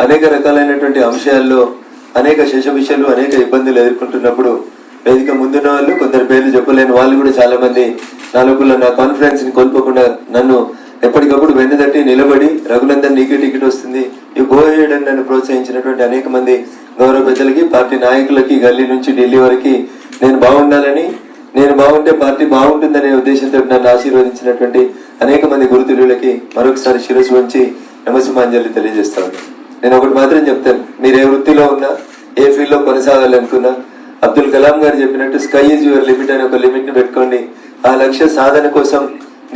అనేక రకాలైనటువంటి అంశాల్లో అనేక శశభిషలు అనేక ఇబ్బందులు ఎదుర్కొంటున్నప్పుడు వేదిక ముందున్న వాళ్ళు, కొందరు పేర్లు చెప్పలేని వాళ్ళు కూడా చాలా మంది నా లోపల నా కాన్ఫిడెన్స్ ని కోల్పోకుండా నన్ను ఎప్పటికప్పుడు వెన్నుదట్టి నిలబడి రఘునందన్ నీకే టికెట్ వస్తుంది, యు గో హెడ్ అని నన్ను ప్రోత్సహించినటువంటి అనేక మంది గౌరవ పెద్దలకి, పార్టీ నాయకులకి, గల్లీ నుంచి ఢిల్లీ వరకు నేను బాగుండాలని, నేను బాగుంటే పార్టీ బాగుంటుందనే ఉద్దేశంతో నన్ను ఆశీర్వదించినటువంటి అనేక మంది గురుతులకి మరొకసారి శిరస్సు వంచి నమస్సుమాంజలి తెలియజేస్తాను. నేను ఒకటి మాత్రం చెప్తాను, మీరు ఏ వృత్తిలో ఉన్నా, ఏ ఫీల్డ్ లో కొనసాగాలనుకున్నా, అబ్దుల్ కలాం గారు చెప్పినట్టు స్కై ఈజ్ యువర్ లిమిట్ అని ఒక లిమిట్ ని పెట్టుకోండి. ఆ లక్ష్య సాధన కోసం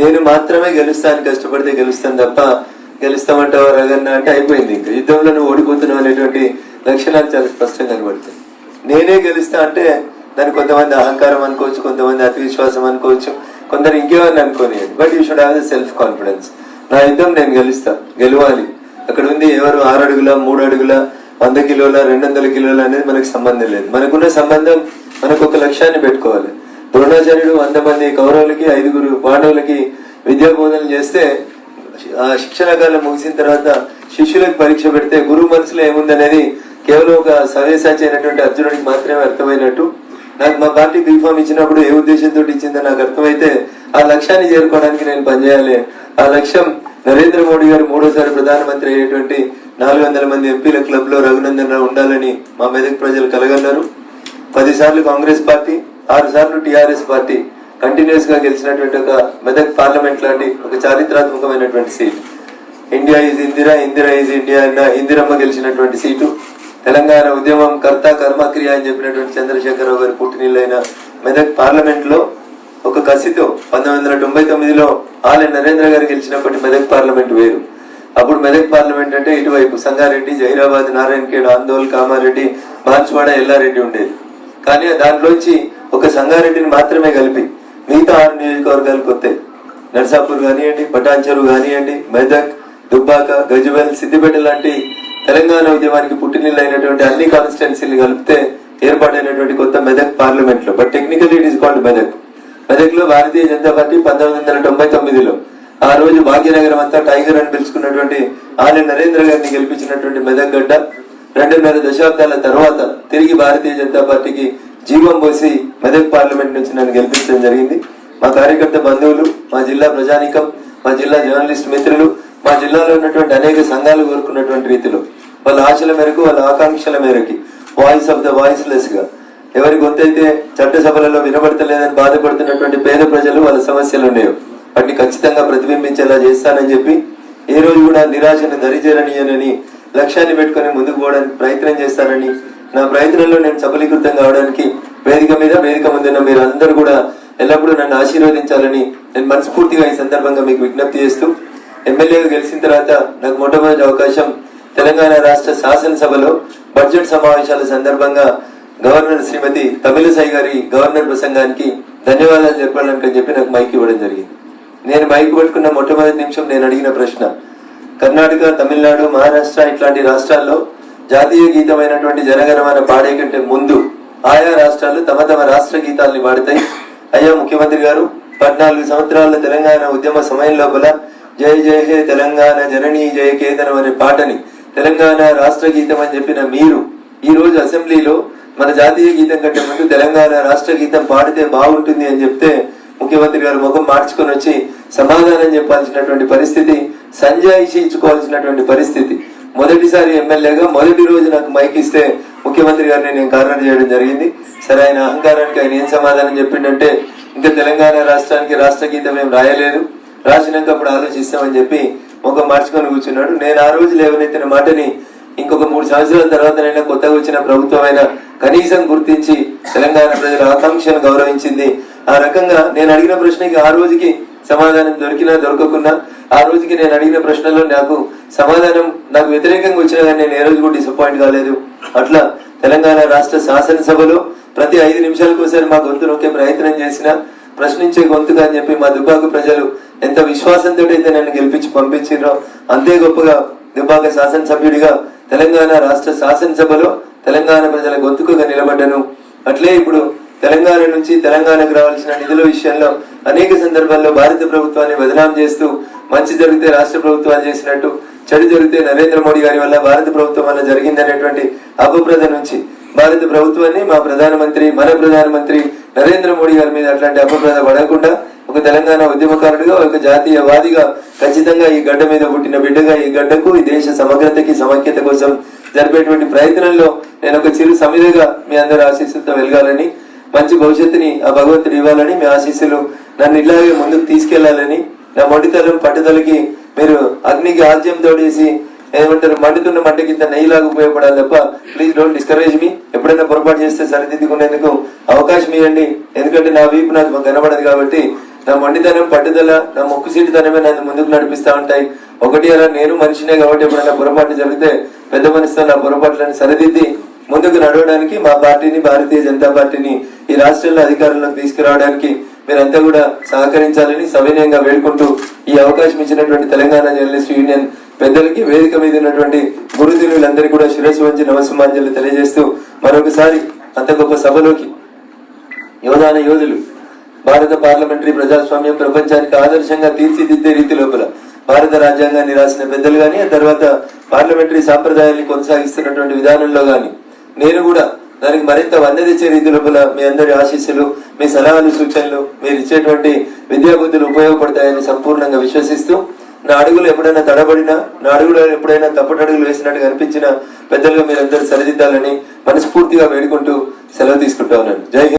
నేను మాత్రమే గెలుస్తాను, కష్టపడితే గెలుస్తాను తప్ప గెలుస్తామంటావా రగన్న అంటే అయిపోయింది. ఇంకా యుద్ధంలో నువ్వు ఓడిపోతున్నావు అనేటువంటి లక్షణాలు చాలా స్పష్టంగా కనబడతాయి. నేనే గెలుస్తా అంటే దాన్ని కొంతమంది అహంకారం అనుకోవచ్చు, కొంతమంది అతి విశ్వాసం అనుకోవచ్చు, కొందరు ఇంకేమని అనుకోని. But you should have the self confidence. నా యుద్ధం నేను గెలుస్తా, గెలవాలి. అక్కడ ఉంది ఎవరు 6 అడుగుల 3 అడుగుల 100 కిలోల 200 కిలోల అనేది మనకు సంబంధం లేదు. మనకున్న సంబంధం మనకు ఒక లక్ష్యాన్ని పెట్టుకోవాలి. ద్రోణాచార్యుడు 100 మంది కౌరవులకి 5 పాండవులకి విద్యా బోధనలు చేస్తే ఆ శిక్షణ కాలం ముగిసిన తర్వాత శిష్యులకు పరీక్ష పెడితే గురువు మనసులో ఏముందనేది కేవలం ఒక సవ్యసాచి అయినటువంటి అర్జునుడికి మాత్రమే అర్థమైనట్టు నాకు మా పార్టీ బీఫామ్ ఇచ్చినప్పుడు ఏ ఉద్దేశంతో ఇచ్చిందో నాకు అర్థమైతే ఆ లక్ష్యాన్ని చేరుకోవడానికి నేను పనిచేయాలి. ఆ లక్ష్యం నరేంద్ర మోడీ గారు 3వ ప్రధానమంత్రి అయ్యేటువంటి 400 మంది ఎంపీల క్లబ్ లో రఘునందన్ రావు ఉండాలని మా మెదక్ ప్రజలు కలగన్నారు. 10 సార్లు కాంగ్రెస్ పార్టీ, 6 సార్లు టిఆర్ఎస్ పార్టీ కంటిన్యూస్ గా గెలిచినటువంటి ఒక మెదక్ పార్లమెంట్ లాంటి ఒక చారిత్రాత్మకమైనటువంటి seat. India is Indira, Indira is India అన్న ఇందిరమ్మ గెలిచినటువంటి సీటు. తెలంగాణ ఉద్యమం కర్త కర్మక్రియ అని చెప్పినటువంటి చంద్రశేఖరరావు గారి పుట్టినిల్లైన మెదక్ పార్లమెంట్ లో ఒక కసితో 1999లో ఆలయ నరేంద్ర గారు గెలిచినప్పటి మెదక్ పార్లమెంట్ వేరు. అప్పుడు మెదక్ పార్లమెంట్ అంటే ఇటువైపు సంగారెడ్డి, జహీరాబాద్, నారాయణఖేడ్, ఆందోళ్, కామారెడ్డి, మార్చివాడ, ఎల్లారెడ్డి ఉండేది. కానీ దాంట్లోంచి ఒక సంగారెడ్డిని మాత్రమే కలిపి మిగతా 6 నియోజకవర్గాలకు వస్తాయి. నర్సాపూర్ కానివ్వండి, పటాన్చెరు కానివ్వండి, మెదక్, దుబ్బాక, గజ్వేల్, సిద్దిపేట లాంటి తెలంగాణ ఉద్యమానికి పుట్టినిల్లు అయినటువంటి అన్ని కాన్స్టిట్యున్సీలు కలిపితే ఏర్పాటైనటువంటి కొత్త మెదక్ పార్లమెంట్ లో, but technically it is called Medak. Medak లో భారతీయ జనతా పార్టీ 1999లో ఆ రోజు భాగ్యనగరం అంతా టైగర్ అని పిలుచుకున్నటువంటి ఆలయ నరేంద్ర గారిని గెలిపించినటువంటి మెదక్ గడ్డ 2.5 దశాబ్దాల తర్వాత తిరిగి భారతీయ జనతా పార్టీకి జీవం పోసి మెదక్ పార్లమెంట్ నుంచి నన్ను గెలిపించడం జరిగింది. మా కార్యకర్త బంధువులు, మా జిల్లా ప్రజానికం, మా జిల్లా జర్నలిస్ట్ మిత్రులు, మా జిల్లాలో ఉన్నటువంటి అనేక సంఘాలు కోరుకున్నటువంటి రీతిలో వాళ్ళ ఆశల మేరకు, వాళ్ళ ఆకాంక్షల మేరకి వాయిస్ ఆఫ్ ద వాయిస్లెస్ గా ఎవరి గొంతైతే చట్టసభలలో వినబడతలేదని బాధపడుతున్నటువంటి పేద ప్రజలు వాళ్ళ సమస్యలు ఉన్నాయో వాటిని ఖచ్చితంగా ప్రతిబింబించేలా చేస్తానని చెప్పి ఏ రోజు కూడా నిరాశను దరిచేరనీయనని లక్ష్యాన్ని పెట్టుకుని ముందుకు పోవడానికి ప్రయత్నం చేస్తానని, నా ప్రయత్నంలో నేను సఫలీకృతం కావడానికి వేదిక మీద వేదిక ముందున్న మీరు అందరూ కూడా ఎల్లప్పుడూ నన్ను ఆశీర్వదించాలని నేను మనస్ఫూర్తిగా ఈ సందర్భంగా మీకు విజ్ఞప్తి చేస్తూ, ఎమ్మెల్యేగా గెలిచిన తర్వాత నాకు మొట్టమొదటి అవకాశం తెలంగాణ రాష్ట్ర శాసనసభలో బడ్జెట్ సమావేశాల సందర్భంగా గవర్నర్ శ్రీమతి తమిళసై గారి గవర్నర్ ప్రసంగానికి ధన్యవాదాలు చెప్పాలని చెప్పి నాకు మైక్ ఇవ్వడం జరిగింది. నేను మైక్ పట్టుకున్న మొట్టమొదటి నిమిషం నేను అడిగిన ప్రశ్న, కర్ణాటక, తమిళనాడు, మహారాష్ట్ర ఇట్లాంటి రాష్ట్రాల్లో జాతీయ గీతమైనటువంటి జనగణమన పాడే కంటే ముందు ఆయా రాష్ట్రాలు తమ తమ రాష్ట్ర గీతాలని పాడతాయి. అయ్యా ముఖ్యమంత్రి గారు, 14 సంవత్సరాల తెలంగాణ ఉద్యమ సమయం లోపల జయ జయ హే తెలంగాణ జననీ జయ కేతనం అనే పాటని తెలంగాణ రాష్ట్ర గీతం అని చెప్పిన మీరు ఈ రోజు అసెంబ్లీలో మన జాతీయ గీతం కంటే ముందు తెలంగాణ రాష్ట్ర గీతం పాడితే బాగుంటుంది అని చెప్తే ముఖ్యమంత్రి గారు ముఖం మార్చుకొని వచ్చి సమాధానం చెప్పాల్సినటువంటి పరిస్థితి, సంజాయిషి ఇచ్చుకోవాల్సినటువంటి పరిస్థితి. మొదటిసారి ఎమ్మెల్యేగా మొదటి రోజు నాకు మైక్ ఇస్తే ముఖ్యమంత్రి గారిని నేను కార్నర్ చేయడం జరిగింది. సరే, ఆయన అహంకారానికి ఆయన ఏం సమాధానం చెప్పిండంటే, ఇంకా తెలంగాణ రాష్ట్రానికి రాష్ట్ర గీతం ఏం రాయలేదు, రాసినాక అప్పుడు ఆలోచిస్తామని చెప్పి ముఖం మార్చుకొని కూర్చున్నాడు. నేను ఆ రోజు లేవనెత్తిన మాటని ఇంకొక 3 సంవత్సరాల తర్వాతనైనా కొత్తగా వచ్చిన ప్రభుత్వం అయినా కనీసం గుర్తించి తెలంగాణ ప్రజల ఆకాంక్షను గౌరవించింది. ఆ రకంగా నేను అడిగిన ప్రశ్నకి ఆ రోజుకి సమాధానం దొరికినా దొరకకున్నా, ఆ రోజుకి నేను అడిగిన ప్రశ్నలో నాకు సమాధానం నాకు వ్యతిరేకంగా వచ్చినా కానీ నేను ఏ రోజు కూడా డిసప్పాయింట్ కాలేదు. అట్లా తెలంగాణ రాష్ట్ర శాసనసభలో ప్రతి 5 నిమిషాలకు ఒకసారి మా గొంతు నొక్కే ప్రయత్నం చేసినా ప్రశ్నించే గొంతుగా అని చెప్పి మా దుబ్బాక ప్రజలు ఎంత విశ్వాసంతో అయితే నన్ను గెలిపించి పంపించారో అంతే గొప్పగా దుబ్బాక శాసనసభ్యుడిగా తెలంగాణ రాష్ట్ర శాసనసభలో తెలంగాణ ప్రజల గొంతుకుగా నిలబడ్డాను. అట్లే ఇప్పుడు తెలంగాణ నుంచి తెలంగాణకు రావాల్సిన నిధుల విషయంలో అనేక సందర్భాల్లో భారత ప్రభుత్వాన్ని బదనాం చేస్తూ మంచి జరిగితే రాష్ట్ర ప్రభుత్వాలు చేసినట్టు, చెడు జరిగితే నరేంద్ర మోడీ గారి వల్ల, భారత ప్రభుత్వం వల్ల జరిగిందనేటువంటి అపప్రద నుంచి భారత ప్రభుత్వాన్ని మా ప్రధానమంత్రి, మన ప్రధానమంత్రి నరేంద్ర మోడీ గారి మీద అట్లాంటి అపప్రద పడకుండా ఒక తెలంగాణ ఉద్యమకారుడిగా, ఒక జాతీయవాదిగా ఖచ్చితంగా ఈ గడ్డ మీద పుట్టిన బిడ్డగా ఈ గడ్డకు, ఈ దేశ సమగ్రతకి, సమైక్యత కోసం జరిపేటువంటి ప్రయత్నంలో నేను ఒక చిరు సమిధిగా మీ అందరి ఆశీస్సులతో వెలగాలని, మంచి భవిష్యత్తుని ఆ భగవంతుడు ఇవ్వాలని, మీ ఆశీస్సులు నన్ను ఇలాగే ముందుకు తీసుకెళ్లాలని, నా మొండితనం పట్టుదలకి మీరు అగ్నికి ఆజ్యం తోడేసి ఏమంటారు మండుతున్న మంటకి ఇంత నెయ్యిలాగా ఉపయోగపడాలి తప్ప ప్లీజ్ డోంట్ డిస్కరేజ్ మీ. ఎప్పుడైనా పొరపాటు చేస్తే సరిదిద్దుకునేందుకు అవకాశం ఇవ్వండి. ఎందుకంటే నా వీపు నాకు కనబడదు కాబట్టి నా మొండితనం పట్టుదల, నా మొక్కు సీటుతనమే నన్ను ముందుకు నడిపిస్తా ఉంటాయి. ఒకటి అలా నేను మనిషినే కాబట్టి ఎప్పుడైనా పొరపాటు జరిగితే పెద్ద మనసుతో నా పొరపాట్లను సరిదిద్ది ముందుకు నడవడానికి మా పార్టీని, భారతీయ జనతా పార్టీని ఈ రాష్ట్రంలో అధికారంలోకి తీసుకురావడానికి మీరంతా కూడా సహకరించాలని సవినయంగా వేడుకుంటూ ఈ అవకాశం ఇచ్చినటువంటి తెలంగాణ జర్నలిస్ట్ యూనియన్ పెద్దలకి, వేదిక మీద ఉన్నటువంటి గురుతులందరికీ కూడా శిరస్సు వంచి నమస్సుమాంజలు తెలియజేస్తూ మరొకసారి అంత గొప్ప సభలోకి యోధాన యోధులు, భారత పార్లమెంటరీ ప్రజాస్వామ్యం ప్రపంచానికి ఆదర్శంగా తీర్చిదిద్దే రీతి లోపల భారత రాజ్యాంగాన్ని రాసిన పెద్దలు గాని, ఆ తర్వాత పార్లమెంటరీ సాంప్రదాయాన్ని కొనసాగిస్తున్నటువంటి విధానంలో గాని నేను కూడా దానికి మరింత వన్నె తెచ్చే రీతి లోపల మీ అందరి ఆశీస్సులు, మీ సలహాలు, సూచనలు, మీరు ఇచ్చేటువంటి విద్యాబుద్ధులు ఉపయోగపడతాయని సంపూర్ణంగా విశ్వసిస్తూ, నా అడుగులు ఎప్పుడైనా తడబడినా, నా అడుగులు ఎప్పుడైనా తప్పటడుగులు వేసినట్టుగా అనిపించిన పెద్దలుగా మీరందరూ సరిదిద్దాలని మనస్ఫూర్తిగా వేడుకుంటూ సెలవు తీసుకుంటా ఉన్నాను. జై హింద్.